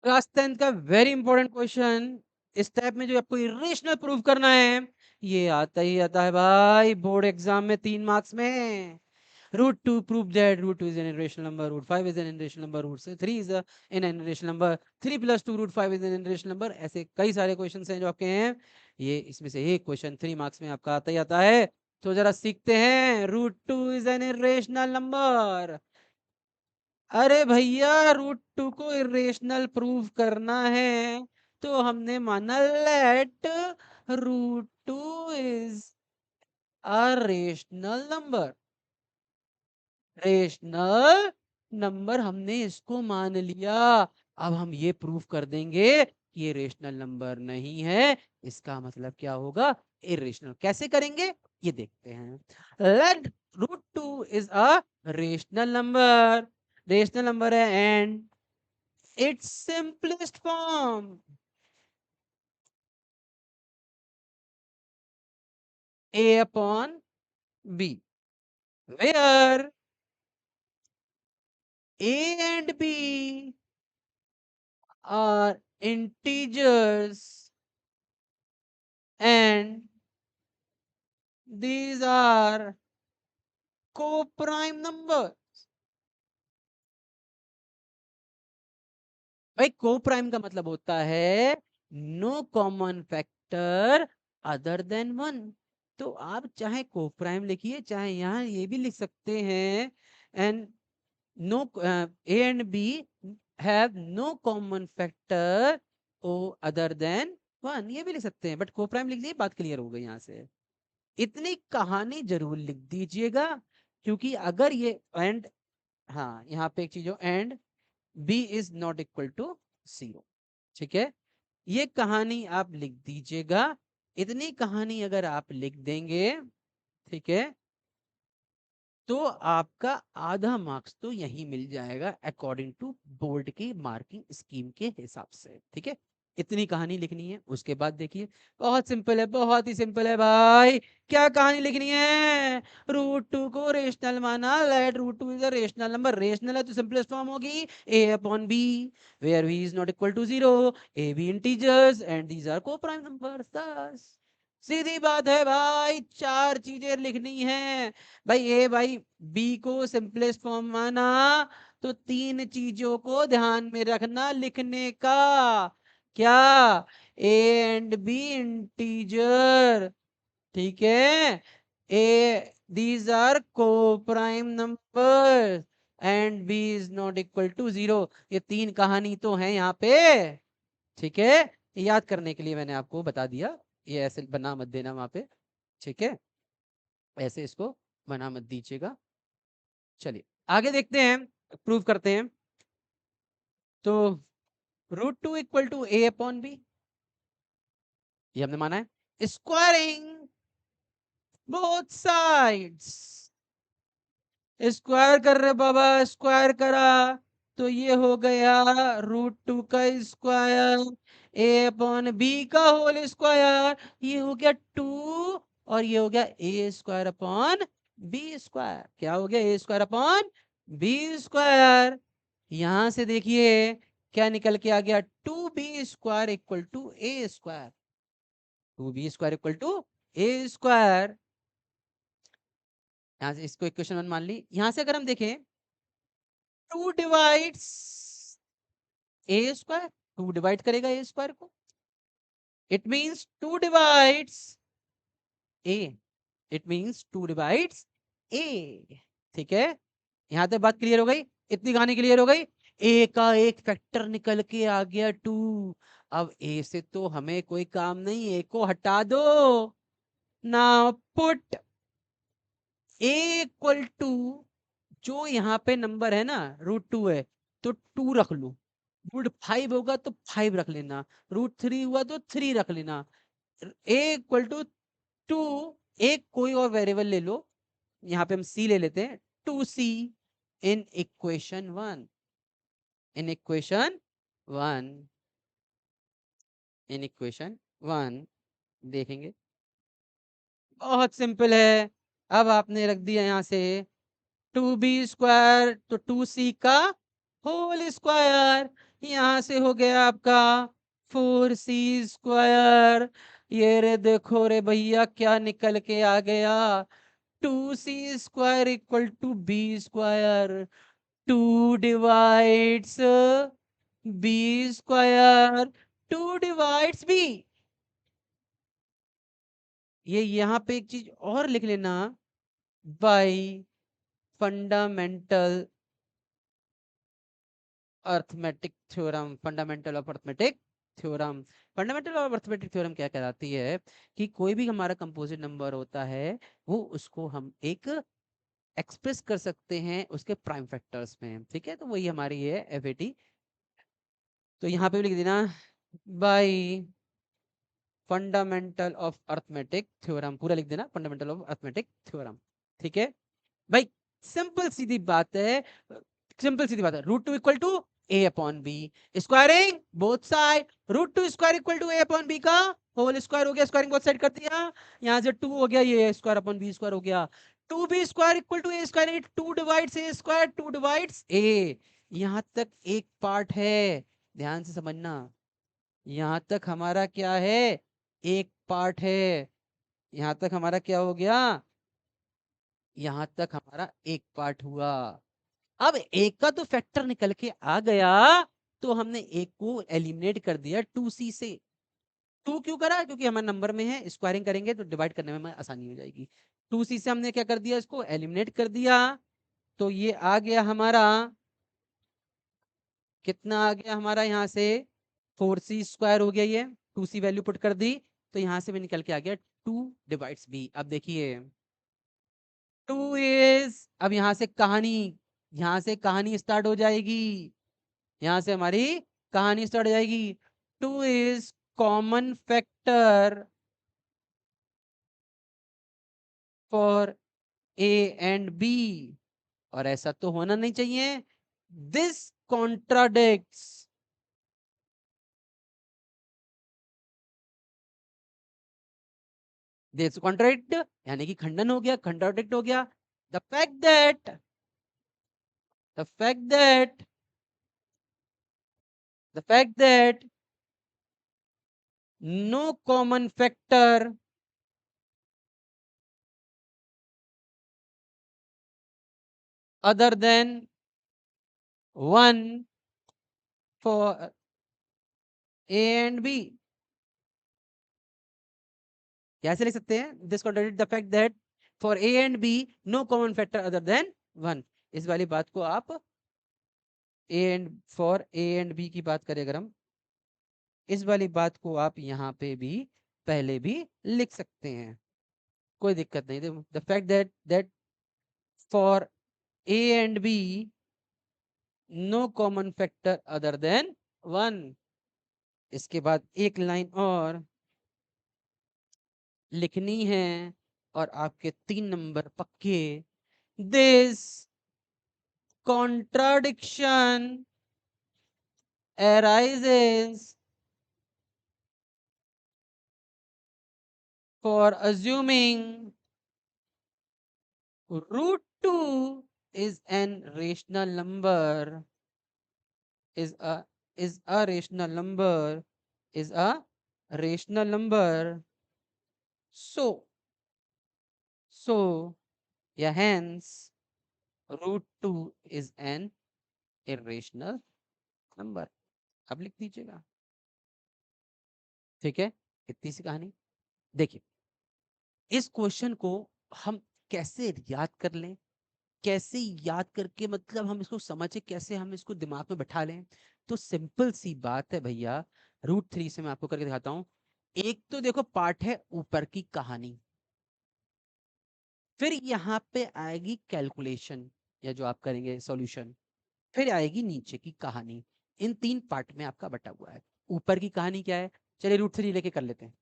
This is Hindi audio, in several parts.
क्लास 10th का वेरी इंपॉर्टेंट क्वेश्चन। इस टाइप में जो आपको इरेशनल प्रूव करना है, ये आता ही आता है भाई बोर्ड एग्जाम में 3 मार्क्स में। Root two prove that root two is an irrational number, root 5 is an irrational number, root 3 is an irrational number, 3 + 2 root 5 is an irrational number. ऐसे कई सारे क्वेश्चन हैं जो आपके हैं। ये इसमें से एक क्वेश्चन 3 मार्क्स में आपका आता ही आता है। तो जरा सीखते हैं। Root two is an irrational number. अरे भैया रूट टू को इरेशनल प्रूव करना है तो हमने माना let root two is a rational number. Rational number हमने इसको मान लिया। अब हम ये प्रूव कर देंगे कि ये रेशनल नंबर नहीं है। इसका मतलब क्या होगा? इरेशनल। कैसे करेंगे ये देखते हैं। Let root two is a rational number. Rational number है and its simplest form a upon b, where a and b are integers and these are co-prime number। भाई को प्राइम का मतलब होता है no common factor other than one. तो आप चाहे को प्राइम लिखिए, चाहे यहां ये भी लिख सकते हैं। And no a and b have no common factor o other than 1, ये भी लिख सकते हैं। बट को प्राइम लिख दिए, बात क्लियर हो गई। यहाँ से इतनी कहानी जरूर लिख दीजिएगा, क्योंकि अगर ये एंड, हाँ यहाँ पे एक चीज हो, and b is not equal to 0। ठीक है, ये कहानी आप लिख दीजिएगा। इतनी कहानी अगर आप लिख देंगे, ठीक है, तो आपका आधा मार्क्स तो यही मिल जाएगा अकॉर्डिंग टू बोर्ड की मार्किंग स्कीम के हिसाब से। ठीक है, इतनी कहानी लिखनी है। उसके बाद देखिए, बहुत सिंपल है, बहुत ही सिंपल है भाई। क्या कहानी लिखनी है? रूट टू को रेशनल माना, let root two is a rational number. Rational है तो सिंपलेस्ट फॉर्म होगी a upon b, where v is not equal to 0, a b integers and these are coprime numbers. बस सीधी बात है भाई, 4 चीजें लिखनी है। भाई ए भाई बी को सिंपलेस्ट फॉर्म माना, तो 3 चीजों को ध्यान में रखना लिखने का। क्या? ए एंड बी इंटीजर, ठीक है, A these are coprime number and B is not equal to 0। ये 3 कहानी तो है यहाँ पे। ठीक है, याद करने के लिए मैंने आपको बता दिया। ये ऐसे बना मत देना वहां पे। ठीक है, ऐसे इसको बना मत दीजिएगा। चलिए आगे देखते हैं, प्रूव करते हैं। तो root two equal to a upon B, ये हमने माना है। स्क्वायरिंग बोथ साइड्स, स्क्वायर कर रहे बाबा, स्क्वायर करा तो ये हो गया रूट टू का स्क्वायर, a अपॉन बी का होल स्क्वायर, ये हो गया 2, और ये हो गया a square upon B square. क्या हो गया? a square upon B square. यहां से देखिए क्या निकल के आ गया, 2b square equal to A square. 2b square equal to A square. यहां से इसको इक्वेशन 1 मान ली। यहां से अगर हम देखें, 2 डिवाइड्स ए स्क्वायर, 2 डिवाइड करेगा ए स्क्वायर को, it means 2 divides a, it means 2 divides a. ठीक है, यहां तक बात क्लियर हो गई? इतनी कहानी क्लियर हो गई। ए का एक फैक्टर निकल के आ गया 2। अब ए से तो हमें कोई काम नहीं, ए को हटा दो। Now put A equal to, जो यहाँ पे नंबर है ना रूट 2 है, तो 2 रख लो। रूट 5 होगा तो 5 रख लेना, रूट 3 हुआ तो 3 रख लेना। ए इक्वल टू 2, एक कोई और वेरिएबल ले लो। यहाँ पे हम सी ले लेते हैं, 2c in equation 1, in equation 1, in equation 1 देखेंगे। बहुत सिंपल है। अब आपने रख दिया यहाँ से 2b स्क्वायर, तो 2c का होल स्क्वायर, यहाँ से हो गया आपका 4c²। ये रे देखो रे भैया क्या निकल के आ गया, 2c² equal to b²। 2 divides b², 2 divides b। ये यहाँ पे एक चीज और लिख लेना, by fundamental arithmetic theorem. Fundamental of arithmetic theorem. Fundamental of arithmetic theorem क्या कहलाती है कि कोई भी हमारा कंपोजिट नंबर होता है वो उसको हम एक एक्सप्रेस कर सकते हैं उसके प्राइम फैक्टर्स में। ठीक है, तो वही हमारी है एफएटी। तो यहाँ पे भी लिख देना by fundamental of arithmetic theorem, पूरा लिख देना फंडामेंटल ऑफ अर्थमेटिक थ्योरम। ठीक है भाई, सिंपल सीधी बात है, सिंपल सीधी बात है। Root two equal to A upon B, squaring both side, root two square equal to A upon B का होल स्क्वायर हो गया, स्क्वायरिंग बोथ साइड कर दिया, यहाँ से 2 हो गया, ये स्क्वायर अपॉन बी स्क्वायर हो गया, 2b² equal to A square, 2 divides A square, 2 divides a. यहाँ तक एक पार्ट है, ध्यान से समझना, यहाँ तक हमारा क्या है, एक पार्ट है। यहाँ तक हमारा क्या हो गया, यहाँ तक हमारा एक पार्ट हुआ। अब एक का तो फैक्टर निकल के आ गया, तो हमने एक को एलिमिनेट कर दिया 2c से। 2 क्यों करा, क्योंकि हमारे नंबर में है, स्क्वायरिंग करेंगे तो डिवाइड करने में हमें आसानी हो जाएगी। 2c से हमने क्या कर दिया, इसको एलिमिनेट कर दिया। तो ये आ गया हमारा, कितना आ गया हमारा, यहाँ से 4c² हो गया, ये 2c वैल्यू पुट कर दी, तो यहाँ से भी निकल के आ गया 2 डिवाइड्स b। अब देखिए 2 इज, अब यहाँ से कहानी, यहाँ से कहानी स्टार्ट हो जाएगी, यहाँ से हमारी कहानी स्टार्ट हो जाएगी। 2 is common factor for A and B, और ऐसा तो होना नहीं चाहिए, दिस कॉन्ट्राडिक्ट्स, दिस कॉन्ट्राडिक्ट यानी कि खंडन हो गया, कॉन्ट्राडिक्ट हो गया, the fact that, the fact that, the fact that no common factor other than 1 for A and B। कैसे लिख सकते हैं, this contradict the fact that for A and B no common factor other than 1। इस वाली बात को आप A and, for A and B की बात करें अगर हम, इस वाली बात को आप यहाँ पे भी पहले भी लिख सकते हैं, कोई दिक्कत नहीं। The fact that for A and B no common factor other than 1। इसके बाद एक लाइन और लिखनी है और आपके 3 नंबर पक्के। This contradiction arises for assuming root 2 is an rational number, is a is a rational number, is a rational number, so yeah, hence root 2 is an irrational number। अब लिख दीजिएगा, ठीक है, इतनी सी कहानी। देखिए इस क्वेश्चन को हम कैसे याद कर लें, कैसे याद करके मतलब हम इसको समझे, कैसे हम इसको दिमाग में बैठा लें, तो सिंपल सी बात है भैया। √3 से मैं आपको करके दिखाता हूं। एक तो देखो पार्ट है ऊपर की कहानी, फिर यहाँ पे आएगी कैलकुलेशन या जो आप करेंगे सॉल्यूशन, फिर आएगी नीचे की कहानी। इन 3 पार्ट में आपका बटा हुआ है। ऊपर की कहानी क्या है, चलिए √3 लेके कर लेते हैं।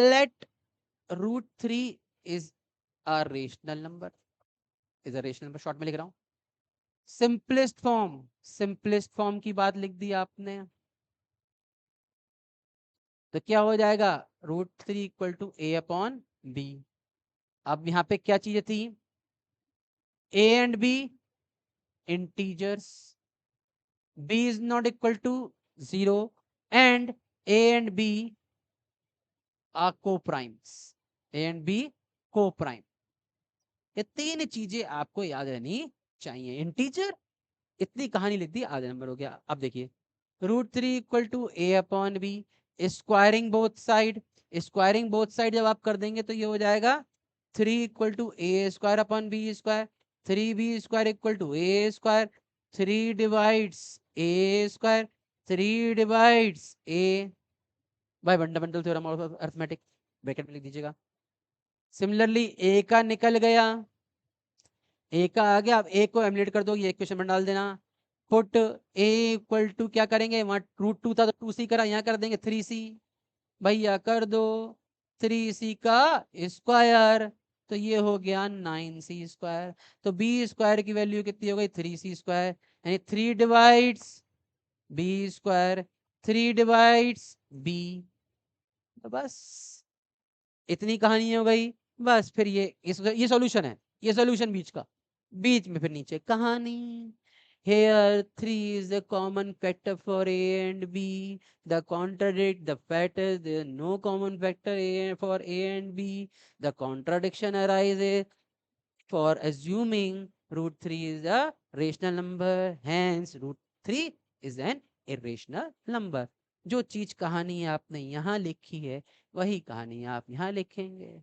Let √3 is a rational number, is a rational number, short में लिख रहा हूं। सिंपलेस्ट फॉर्म, सिंपलेस्ट फॉर्म की बात लिख दी आपने, तो क्या हो जाएगा, √3 equal to A upon B. अब यहाँ पे क्या चीजें थी, A and B integers, b is not equal to 0 and a and b are co-primes. a and b co-prime. ये तीन चीजें आपको याद रहनी चाहिए. इंटीजर इतनी कहानी लिख दी, आधा नंबर हो गया. अब देखिए √3 equal to A upon B. Squaring both side. Squaring both side जब आप कर देंगे तो ये हो जाएगा 3 equal to A square upon B square. 3b square equal to A square. 3 divides A square. 3 divides A by fundamental theorem of arithmetic. Bracket में लिख दीजिएगा. सिमिलरली ए का निकल गया, ए का आ गया. अब ए को एमुलेट कर दो, ये इक्वेशन में डाल देना. पुट ए इक्वल टू क्या करेंगे, वहां √2 था तो 2c करा, यहाँ कर देंगे 3c. भैया कर दो 3c का स्क्वायर, तो ये हो गया 9c स्क्वायर. तो बी स्क्वायर की वैल्यू कितनी हो गई 3c स्क्वायर. यानी 3 divides B square, 3 divides B. तो बस इतनी कहानी हो गई. बस फिर ये सॉल्यूशन है, ये सॉल्यूशन बीच का. बीच में फिर नीचे कहानी. Here 3 is the common factor for A and B. The contradict the fact is there is no common factor for A and B. The contradiction arises for assuming √3 is a rational number. Hence √3 is an irrational number. जो चीज कहानी आपने यहाँ लिखी है वही कहानी आप यहाँ लिखेंगे.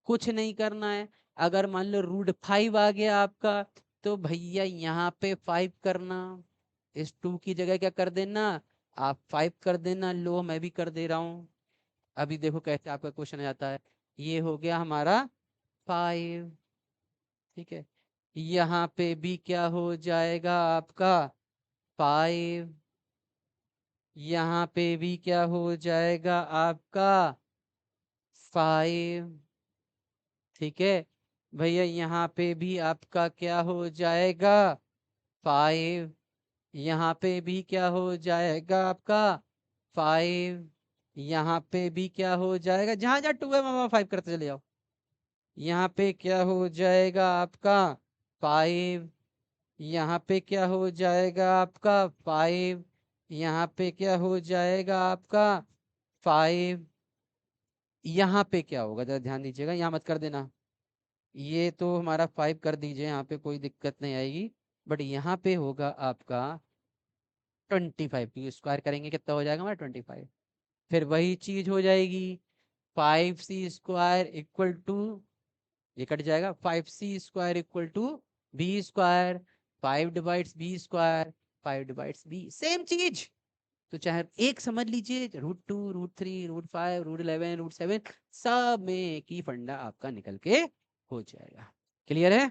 कुछ नहीं करना है. अगर मान लो √5 आ गया आपका, तो भैया यहाँ पे 5 करना. इस 2 की जगह क्या कर देना, आप 5 कर देना. लो मैं भी कर दे रहा हूँ. अभी देखो कैसे आपका क्वेश्चन आ जाता है. ये हो गया हमारा 5. ठीक है. यहाँ पे भी क्या हो जाएगा आपका 5. यहाँ पे भी क्या हो जाएगा आपका 5. ठीक है भैया, यहाँ पे भी आपका क्या हो जाएगा 5. यहाँ पे भी क्या हो जाएगा आपका 5. यहाँ पे भी क्या हो जाएगा, जहां जहां 2 है वहां 5 करते चले जाओ. यहाँ पे क्या हो जाएगा आपका 5. यहाँ पे क्या हो जाएगा आपका 5. यहाँ पे क्या हो जाएगा आपका 5. यहाँ पे क्या होगा जरा ध्यान दीजिएगा, यहाँ मत कर देना. ये तो हमारा 5 कर दीजिए, यहाँ पे कोई दिक्कत नहीं आएगी. बट यहाँ पे होगा आपका 25. की स्क्वायर करेंगे कितना हो जाएगा हमारा 25. फिर वही चीज हो जाएगी 5c स्क्वायर इक्वल टू, ये कट जाएगा 5c square equal to B square. 5 divides B square, 5 divides B, same चीज. तो चाहे एक समझ लीजिए, √2 √3 √5 √11 √7 सब में एक ही फंडा आपका निकल के हो जाएगा. क्लियर है.